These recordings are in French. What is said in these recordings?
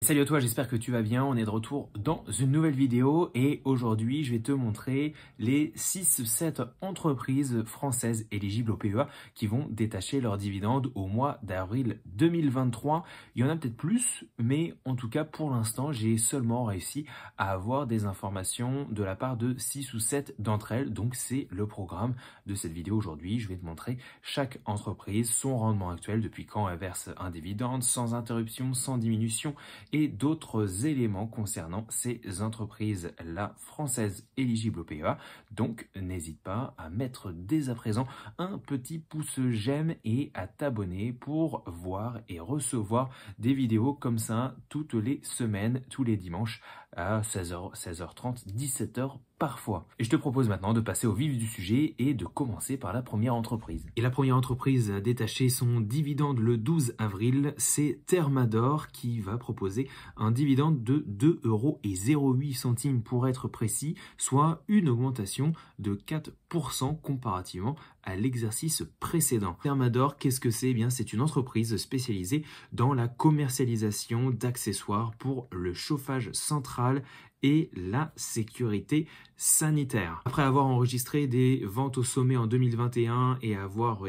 Salut à toi, j'espère que tu vas bien. On est de retour dans une nouvelle vidéo et aujourd'hui je vais te montrer les 6-7 entreprises françaises éligibles au PEA qui vont détacher leurs dividendes au mois d'avril 2023. Il y en a peut-être plus, mais en tout cas pour l'instant j'ai seulement réussi à avoir des informations de la part de 6 ou 7 d'entre elles. Donc c'est le programme de cette vidéo aujourd'hui. Je vais te montrer chaque entreprise, son rendement actuel, depuis quand elle verse un dividende, sans interruption, sans diminution, et d'autres éléments concernant ces entreprises-là françaises éligibles au PEA. Donc, n'hésite pas à mettre dès à présent un petit pouce j'aime et à t'abonner pour voir et recevoir des vidéos comme ça toutes les semaines, tous les dimanches à 16h, 16h30, 17h parfois. Et je te propose maintenant de passer au vif du sujet et de commencer par la première entreprise. Et la première entreprise à détacher son dividende le 12 avril, c'est Thermador qui va proposer un dividende de 2,08 € pour être précis, soit une augmentation de 4% comparativement à l'exercice précédent. Thermador, qu'est-ce que c'est? Eh bien, c'est une entreprise spécialisée dans la commercialisation d'accessoires pour le chauffage central et la sécurité sanitaire. Après avoir enregistré des ventes au sommet en 2021 et avoir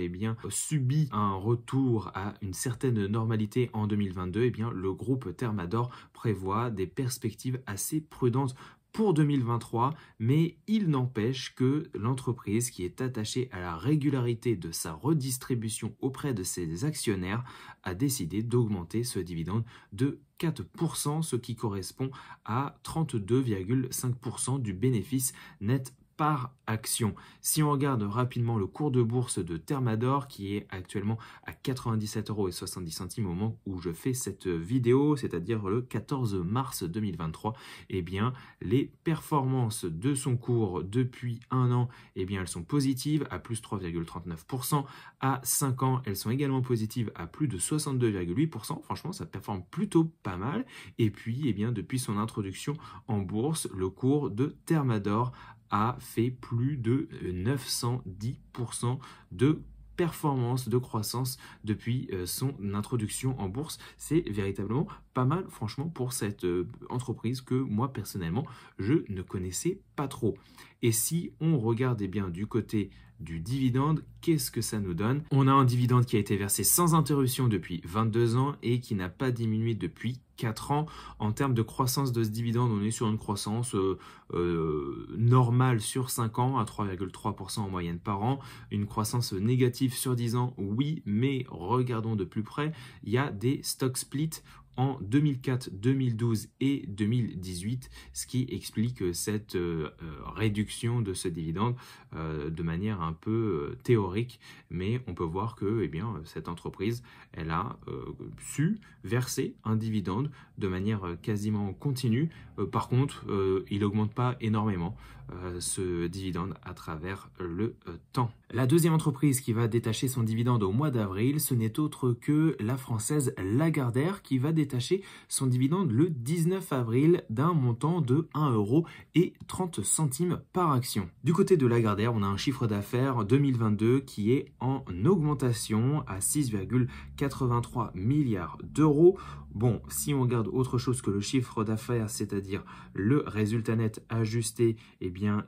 subi un retour à une certaine normalité en 2022, le groupe Thermador prévoit des perspectives assez prudentes pour 2023, mais il n'empêche que l'entreprise, qui est attachée à la régularité de sa redistribution auprès de ses actionnaires, a décidé d'augmenter ce dividende de 4%, ce qui correspond à 32,5% du bénéfice net par action. Si on regarde rapidement le cours de bourse de Thermador, qui est actuellement à 97,70 € au moment où je fais cette vidéo, c'est-à-dire le 14 mars 2023, les performances de son cours depuis un an, elles sont positives à plus 3,39%. À 5 ans, elles sont également positives à plus de 62,8%. Franchement, ça performe plutôt pas mal. Et puis, depuis son introduction en bourse, le cours de Thermador a fait plus de 910% de performance, de croissance depuis son introduction en bourse. C'est véritablement pas mal, franchement, pour cette entreprise que moi, personnellement, je ne connaissais pas trop. Et si on regarde du côté du dividende, qu'est-ce que ça nous donne? On a un dividende qui a été versé sans interruption depuis 22 ans et qui n'a pas diminué depuis 4 ans. En termes de croissance de ce dividende, on est sur une croissance normale sur 5 ans à 3,3% en moyenne par an. Une croissance négative sur 10 ans, oui, mais regardons de plus près, il y a des stock splits en 2004, 2012 et 2018, ce qui explique cette réduction de ce dividende de manière un peu théorique, mais on peut voir que cette entreprise, elle a su verser un dividende de manière quasiment continue. Par contre, il n'augmente pas énormément ce dividende à travers le temps. La deuxième entreprise qui va détacher son dividende au mois d'avril, ce n'est autre que la française Lagardère qui va détacher son dividende le 19 avril d'un montant de 1,30 € par action. Du côté de Lagardère, on a un chiffre d'affaires 2022 qui est en augmentation à 6,83 milliards d'euros. Bon, si on regarde autre chose que le chiffre d'affaires, c'est-à-dire le résultat net ajusté,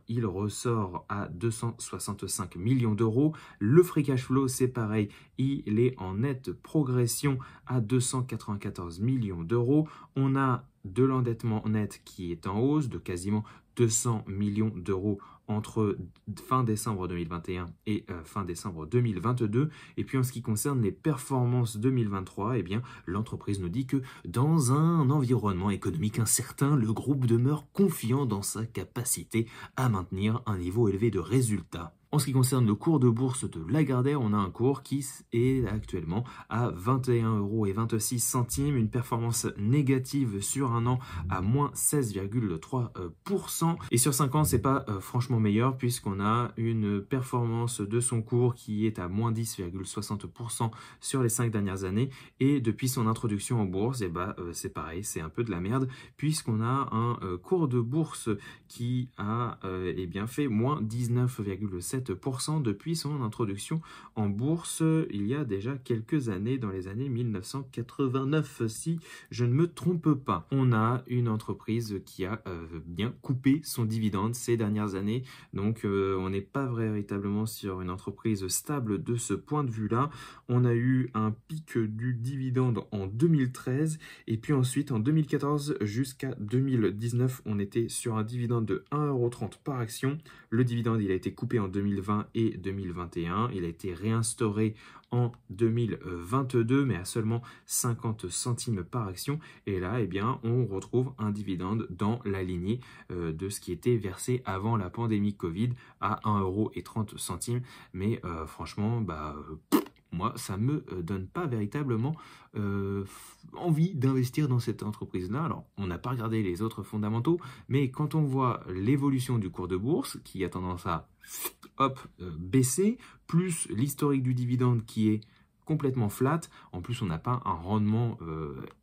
il ressort à 265 millions d'euros. Le free cash flow, c'est pareil, il est en nette progression à 294 millions d'euros. On a de l'endettement net qui est en hausse de quasiment 200 millions d'euros entre fin décembre 2021 et fin décembre 2022. Et puis en ce qui concerne les performances 2023, l'entreprise nous dit que dans un environnement économique incertain, le groupe demeure confiant dans sa capacité à maintenir un niveau élevé de résultats. En ce qui concerne le cours de bourse de Lagardère, on a un cours qui est actuellement à 21,26 €, une performance négative sur un an à moins 16,3%. Et sur 5 ans, c'est pas franchement meilleur puisqu'on a une performance de son cours qui est à moins 10,60% sur les 5 dernières années. Et depuis son introduction en bourse, c'est pareil, c'est un peu de la merde puisqu'on a un cours de bourse qui a fait moins 19,7 7% depuis son introduction en bourse il y a déjà quelques années, dans les années 1989, si je ne me trompe pas. On a une entreprise qui a bien coupé son dividende ces dernières années, donc on n'est pas véritablement sur une entreprise stable de ce point de vue-là. On a eu un pic du dividende en 2013 et puis ensuite en 2014 jusqu'à 2019, on était sur un dividende de 1,30 € par action. Le dividende, il a été coupé en 2020 et 2021. Il a été réinstauré en 2022, mais à seulement 50 centimes par action. Et là, eh bien, on retrouve un dividende dans la lignée de ce qui était versé avant la pandémie Covid à 1,30 €. Mais franchement, moi, ça ne me donne pas véritablement envie d'investir dans cette entreprise-là. Alors, on n'a pas regardé les autres fondamentaux, mais quand on voit l'évolution du cours de bourse, qui a tendance à baisser, plus l'historique du dividende qui est complètement flat, en plus on n'a pas un rendement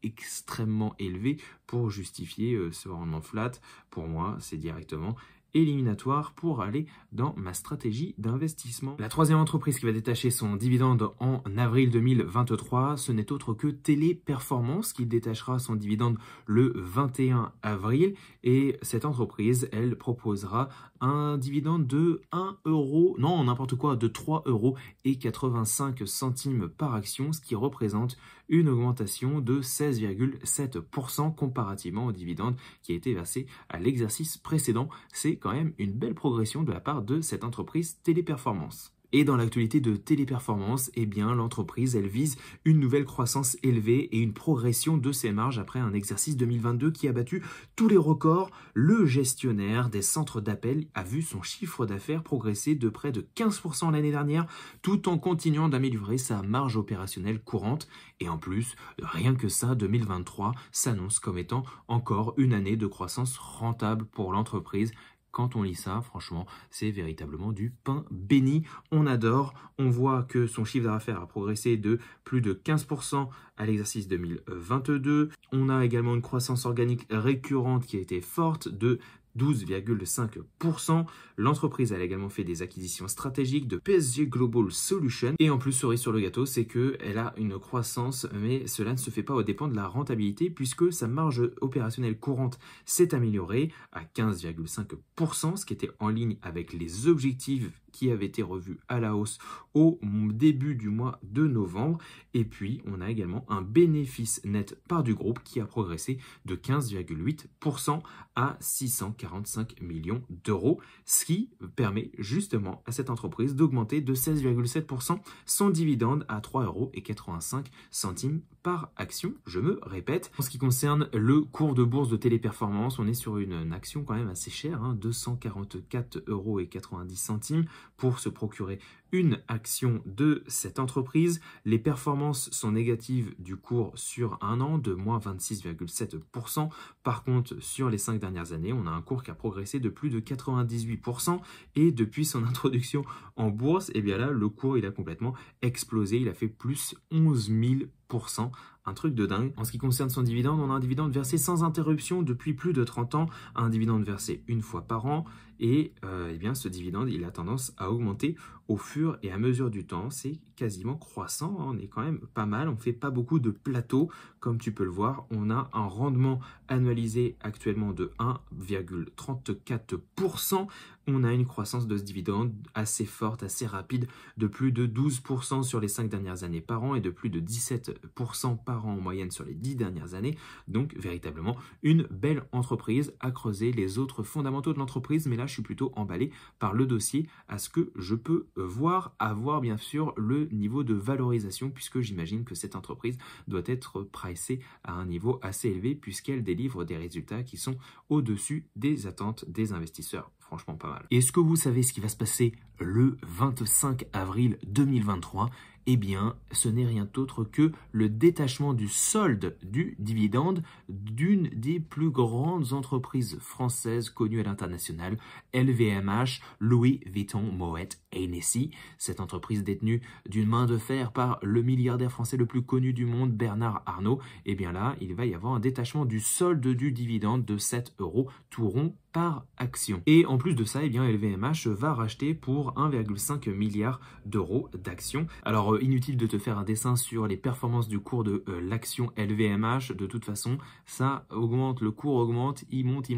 extrêmement élevé pour justifier ce rendement flat. Pour moi, c'est directement éliminatoire pour aller dans ma stratégie d'investissement. La troisième entreprise qui va détacher son dividende en avril 2023, ce n'est autre que Téléperformance qui détachera son dividende le 21 avril et cette entreprise, elle proposera un dividende de 1 €, non n'importe quoi, de 3,85 € par action, ce qui représente une augmentation de 16,7% comparativement au dividende qui a été versé à l'exercice précédent. C'est quand même une belle progression de la part de cette entreprise Téléperformance. Et dans l'actualité de Téléperformance, eh bien, l'entreprise, elle vise une nouvelle croissance élevée et une progression de ses marges après un exercice 2022 qui a battu tous les records. Le gestionnaire des centres d'appel a vu son chiffre d'affaires progresser de près de 15% l'année dernière, tout en continuant d'améliorer sa marge opérationnelle courante. Et en plus, rien que ça, 2023 s'annonce comme étant encore une année de croissance rentable pour l'entreprise. Quand on lit ça, franchement, c'est véritablement du pain béni. On adore. On voit que son chiffre d'affaires a progressé de plus de 15% à l'exercice 2022. On a également une croissance organique récurrente qui a été forte de 12,5%. L'entreprise a également fait des acquisitions stratégiques de PSG Global Solutions. Et en plus, cerise sur le gâteau, c'est qu'elle a une croissance, mais cela ne se fait pas aux dépens de la rentabilité puisque sa marge opérationnelle courante s'est améliorée à 15,5%, ce qui était en ligne avec les objectifs qui avaient été revus à la hausse au début du mois de novembre. Et puis, on a également un bénéfice net part du groupe qui a progressé de 15,8% à 645 millions d'euros, ce qui permet justement à cette entreprise d'augmenter de 16,7% son dividende à 3,85 € par action. Je me répète. En ce qui concerne le cours de bourse de Téléperformance, on est sur une action quand même assez chère, 244,90 € pour se procurer une action de cette entreprise. Les performances sont négatives du cours sur un an de moins 26,7%. Par contre, sur les 5 dernières années, on a un cours qui a progressé de plus de 98%. Et depuis son introduction en bourse, eh bien là, le cours il a complètement explosé. Il a fait plus 11 000%. Un truc de dingue. En ce qui concerne son dividende, on a un dividende versé sans interruption depuis plus de 30 ans, un dividende versé une fois par an. Et eh bien, ce dividende, il a tendance à augmenter au fur et à mesure du temps. C'est quasiment croissant, on est quand même pas mal. On ne fait pas beaucoup de plateaux. Comme tu peux le voir, on a un rendement annualisé actuellement de 1,34%. On a une croissance de ce dividende assez forte, assez rapide, de plus de 12% sur les 5 dernières années par an et de plus de 17% par an en moyenne sur les 10 dernières années. Donc, véritablement, une belle entreprise à creuser les autres fondamentaux de l'entreprise. Mais là, je suis plutôt emballé par le dossier à ce que je peux voir, avoir bien sûr le niveau de valorisation puisque j'imagine que cette entreprise doit être pricée à un niveau assez élevé puisqu'elle délivre des résultats qui sont au-dessus des attentes des investisseurs. Franchement pas mal. Est-ce que vous savez ce qui va se passer le 25 avril 2023 ? Eh bien, ce n'est rien d'autre que le détachement du solde du dividende d'une des plus grandes entreprises françaises connues à l'international, LVMH, Louis Vuitton Moet Hennessy. Cette entreprise détenue d'une main de fer par le milliardaire français le plus connu du monde, Bernard Arnault. Eh bien là, il va y avoir un détachement du solde du dividende de 7 € tout rond par action. Et en plus de ça, eh bien, LVMH va racheter pour 1,5 milliard d'euros d'actions. Alors, inutile de te faire un dessin sur les performances du cours de l'action LVMH. De toute façon, ça augmente, le cours augmente, il monte,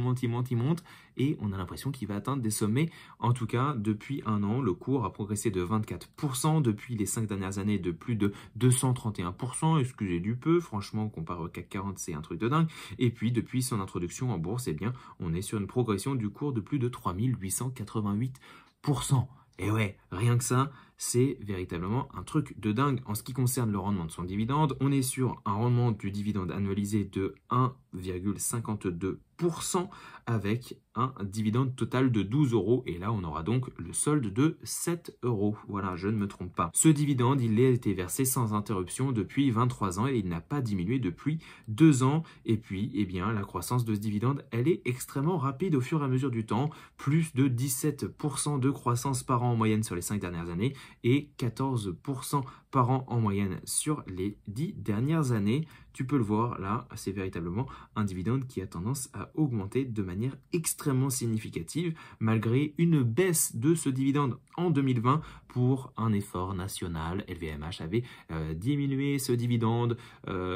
et on a l'impression qu'il va atteindre des sommets. En tout cas, depuis un an, le cours a progressé de 24%, depuis les 5 dernières années de plus de 231%, excusez du peu, franchement, comparé au CAC 40, c'est un truc de dingue. Et puis, depuis son introduction en bourse, eh bien, on est sur une progression du cours de plus de 3888%. Et ouais, rien que ça, c'est véritablement un truc de dingue. En ce qui concerne le rendement de son dividende, on est sur un rendement du dividende annualisé de 1,52% avec un dividende total de 12 €. Et là, on aura donc le solde de 7 €. Voilà, je ne me trompe pas. Ce dividende, il a été versé sans interruption depuis 23 ans et il n'a pas diminué depuis 2 ans. Et puis, eh bien, la croissance de ce dividende, elle est extrêmement rapide au fur et à mesure du temps. Plus de 17% de croissance par an en moyenne sur les 5 dernières années et 14% par an en moyenne sur les 10 dernières années. Tu peux le voir, là, c'est véritablement un dividende qui a tendance à augmenter de manière extrêmement significative, malgré une baisse de ce dividende en 2020 pour un effort national. LVMH avait diminué ce dividende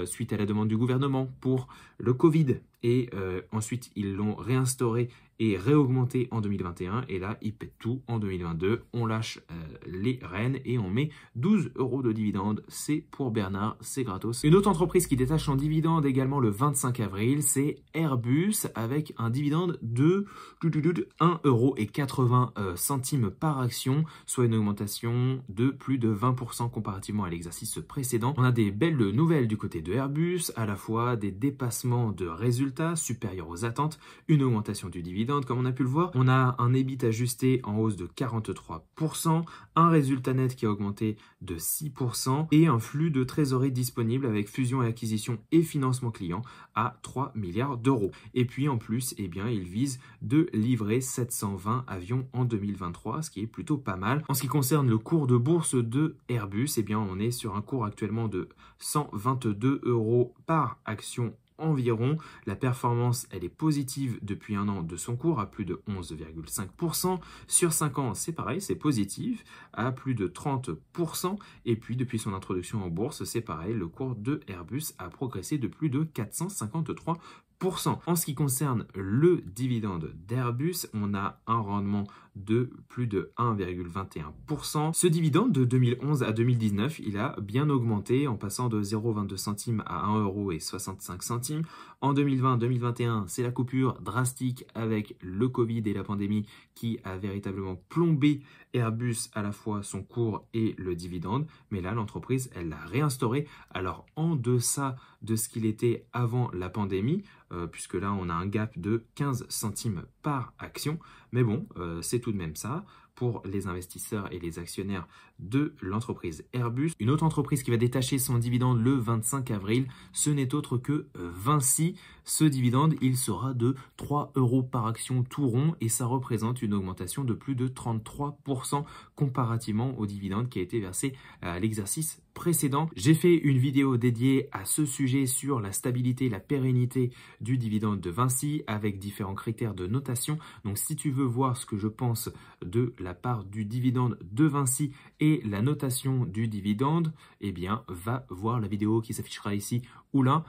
suite à la demande du gouvernement pour le Covid. Et ensuite, ils l'ont réinstauré et réaugmenté en 2021. Et là, ils pètent tout en 2022. On lâche les rênes et on met 12 € de dividende. C'est pour Bernard, c'est gratos. Une autre entreprise qui détache son dividende également le 25 avril, c'est Airbus avec un dividende de 1,80 € par action, soit une augmentation de plus de 20% comparativement à l'exercice précédent. On a des belles nouvelles du côté de Airbus, à la fois des dépassements de résultats supérieurs aux attentes, une augmentation du dividende comme on a pu le voir. On a un EBIT ajusté en hausse de 43%, un résultat net qui a augmenté de 6% et un flux de trésorerie disponible avec fusion et acquisition et financement client à 3 milliards d'euros. Et puis en plus, eh bien, il vise de livrer 720 avions en 2023, ce qui est plutôt pas mal. En ce qui concerne le cours de bourse de Airbus, eh bien, on est sur un cours actuellement de 122 € par action environ. La performance, elle est positive depuis un an de son cours à plus de 11,5%. Sur 5 ans, c'est pareil, c'est positif à plus de 30%. Et puis, depuis son introduction en bourse, c'est pareil, le cours de Airbus a progressé de plus de 453%. En ce qui concerne le dividende d'Airbus, on a un rendement de plus de 1,21%. Ce dividende de 2011 à 2019, il a bien augmenté en passant de 0,22 centimes à 1,65 €. En 2020-2021, c'est la coupure drastique avec le Covid et la pandémie qui a véritablement plombé Airbus, à la fois son cours et le dividende. Mais là, l'entreprise, elle l'a réinstauré. Alors, en deçà de ce qu'il était avant la pandémie, puisque là, on a un gap de 15 centimes par action. Mais bon, c'est tout de même ça pour les investisseurs et les actionnaires de l'entreprise Airbus. Une autre entreprise qui va détacher son dividende le 25 avril, ce n'est autre que Vinci. Ce dividende, il sera de 3 € par action tout rond et ça représente une augmentation de plus de 33% comparativement au dividende qui a été versé à l'exercice précédent. J'ai fait une vidéo dédiée à ce sujet sur la stabilité, la pérennité du dividende de Vinci avec différents critères de notation. Donc si tu veux voir ce que je pense de la part du dividende de Vinci et la notation du dividende, eh bien va voir la vidéo qui s'affichera ici ou là,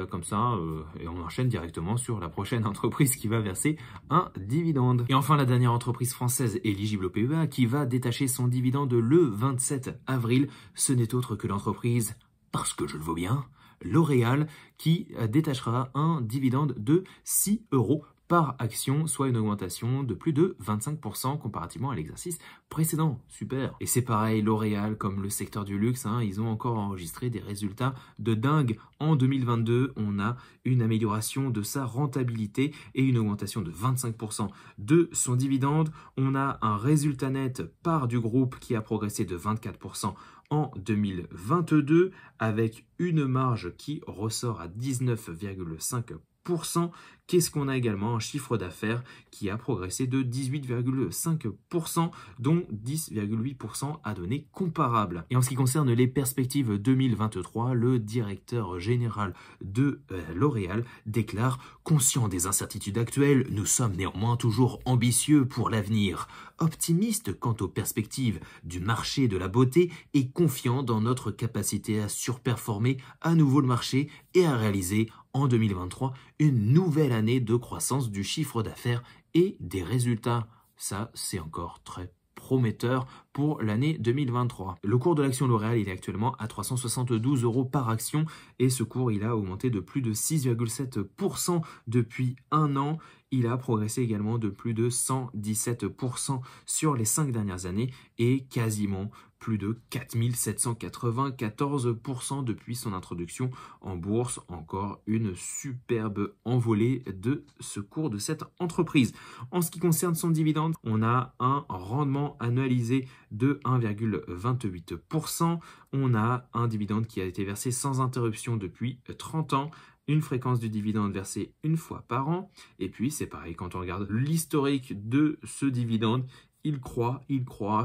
comme ça, et on enchaîne directement sur la prochaine entreprise qui va verser un dividende. Et enfin, la dernière entreprise française éligible au PEA qui va détacher son dividende le 27 avril, ce n'est autre que l'entreprise, parce que je le vaux bien, L'Oréal, qui détachera un dividende de 6 € par action, soit une augmentation de plus de 25% comparativement à l'exercice précédent. Super. Et c'est pareil, L'Oréal, comme le secteur du luxe, ils ont encore enregistré des résultats de dingue. En 2022, on a une amélioration de sa rentabilité et une augmentation de 25% de son dividende. On a un résultat net part du groupe qui a progressé de 24% en 2022 avec une marge qui ressort à 19,5%. Qu'est-ce qu'on a également? Un chiffre d'affaires qui a progressé de 18,5%, dont 10,8% à données comparables. Et en ce qui concerne les perspectives 2023, le directeur général de L'Oréal déclare « Conscient des incertitudes actuelles, nous sommes néanmoins toujours ambitieux pour l'avenir, optimiste quant aux perspectives du marché de la beauté et confiant dans notre capacité à surperformer à nouveau le marché et à réaliser en 2023 une nouvelle année de croissance du chiffre d'affaires et des résultats. » Ça, c'est encore très prometteur pour l'année 2023. Le cours de l'action L'Oréal, il est actuellement à 372 € par action et ce cours, il a augmenté de plus de 6,7% depuis un an. Il a progressé également de plus de 117% sur les 5 dernières années et quasiment plus de 4794% depuis son introduction en bourse. Encore une superbe envolée de ce cours de cette entreprise. En ce qui concerne son dividende, on a un rendement annualisé de 1,28%. On a un dividende qui a été versé sans interruption depuis 30 ans. Une fréquence du dividende versée une fois par an. Et puis, c'est pareil, quand on regarde l'historique de ce dividende, il croît,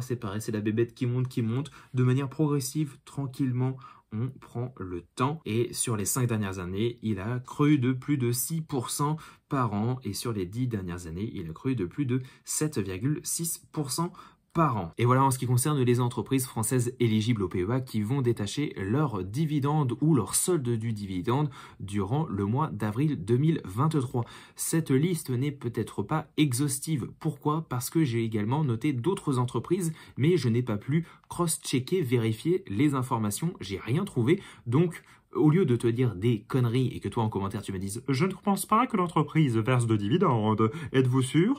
c'est pareil, c'est la bébête qui monte de manière progressive, tranquillement. On prend le temps et sur les 5 dernières années, il a cru de plus de 6% par an et sur les 10 dernières années, il a cru de plus de 7,6% par an. Et voilà en ce qui concerne les entreprises françaises éligibles au PEA qui vont détacher leur dividende ou leur solde du dividende durant le mois d'avril 2023. Cette liste n'est peut-être pas exhaustive. Pourquoi? Parce que j'ai également noté d'autres entreprises, mais je n'ai pas pu cross-checker, vérifier les informations. J'ai rien trouvé. Donc, au lieu de te dire des conneries et que toi en commentaire tu me dises « Je ne pense pas que l'entreprise verse de dividendes, êtes-vous sûr ?»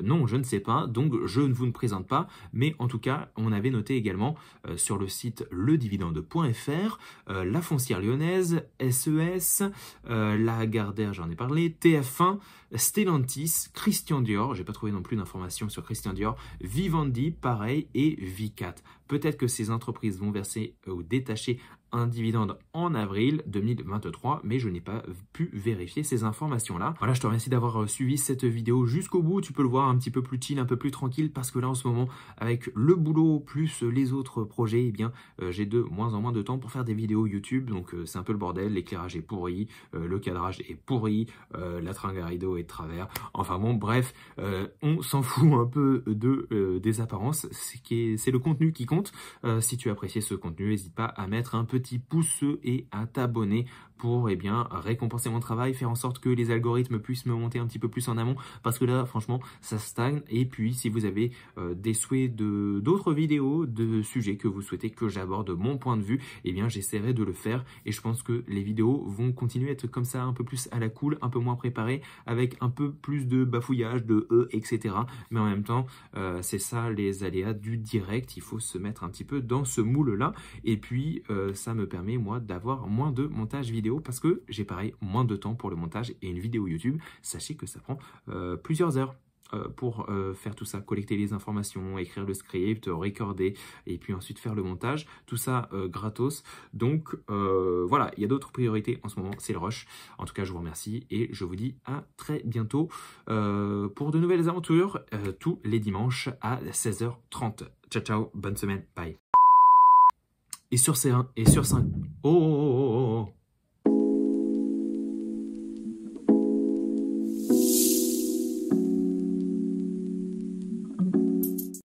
Non, je ne sais pas, donc je ne vous ne présente pas. Mais en tout cas, on avait noté également sur le site ledividende.fr la Foncière Lyonnaise, SES, Lagardère, j'en ai parlé, TF1, Stellantis, Christian Dior, j'ai pas trouvé non plus d'informations sur Christian Dior, Vivendi, pareil, et Vicat. Peut-être que ces entreprises vont verser ou détacher un dividende en avril 2023, mais je n'ai pas pu vérifier ces informations-là. Voilà, je te remercie d'avoir suivi cette vidéo jusqu'au bout. Tu peux le voir un petit peu plus chill, un peu plus tranquille, parce que là, en ce moment, avec le boulot plus les autres projets, eh bien, j'ai de moins en moins de temps pour faire des vidéos YouTube. Donc, c'est un peu le bordel. L'éclairage est pourri, le cadrage est pourri, la tringle à rideau est de travers. Enfin bon, bref, on s'en fout un peu des apparences. C'est le contenu qui compte. Si tu as apprécié ce contenu, n'hésite pas à mettre un petit pouce et à t'abonner pour récompenser mon travail, faire en sorte que les algorithmes puissent me monter un petit peu plus en amont, parce que là franchement ça stagne. Et puis si vous avez des souhaits d'autres vidéos, de sujets que vous souhaitez que j'aborde mon point de vue, eh bien j'essaierai de le faire et je pense que les vidéos vont continuer à être comme ça, un peu plus à la cool, un peu moins préparées, avec un peu plus de bafouillage, etc. Mais en même temps, c'est ça les aléas du direct, il faut se mettre un petit peu dans ce moule là et puis ça me permet moi d'avoir moins de montage vidéo parce que j'ai pareil moins de temps pour le montage et une vidéo YouTube, sachez que ça prend plusieurs heures pour faire tout ça, collecter les informations, écrire le script, recorder et puis ensuite faire le montage, tout ça gratos. Donc voilà, il y a d'autres priorités en ce moment, c'est le rush. En tout cas, je vous remercie et je vous dis à très bientôt pour de nouvelles aventures tous les dimanches à 16h30. Ciao, ciao, bonne semaine, bye. Et sur 5...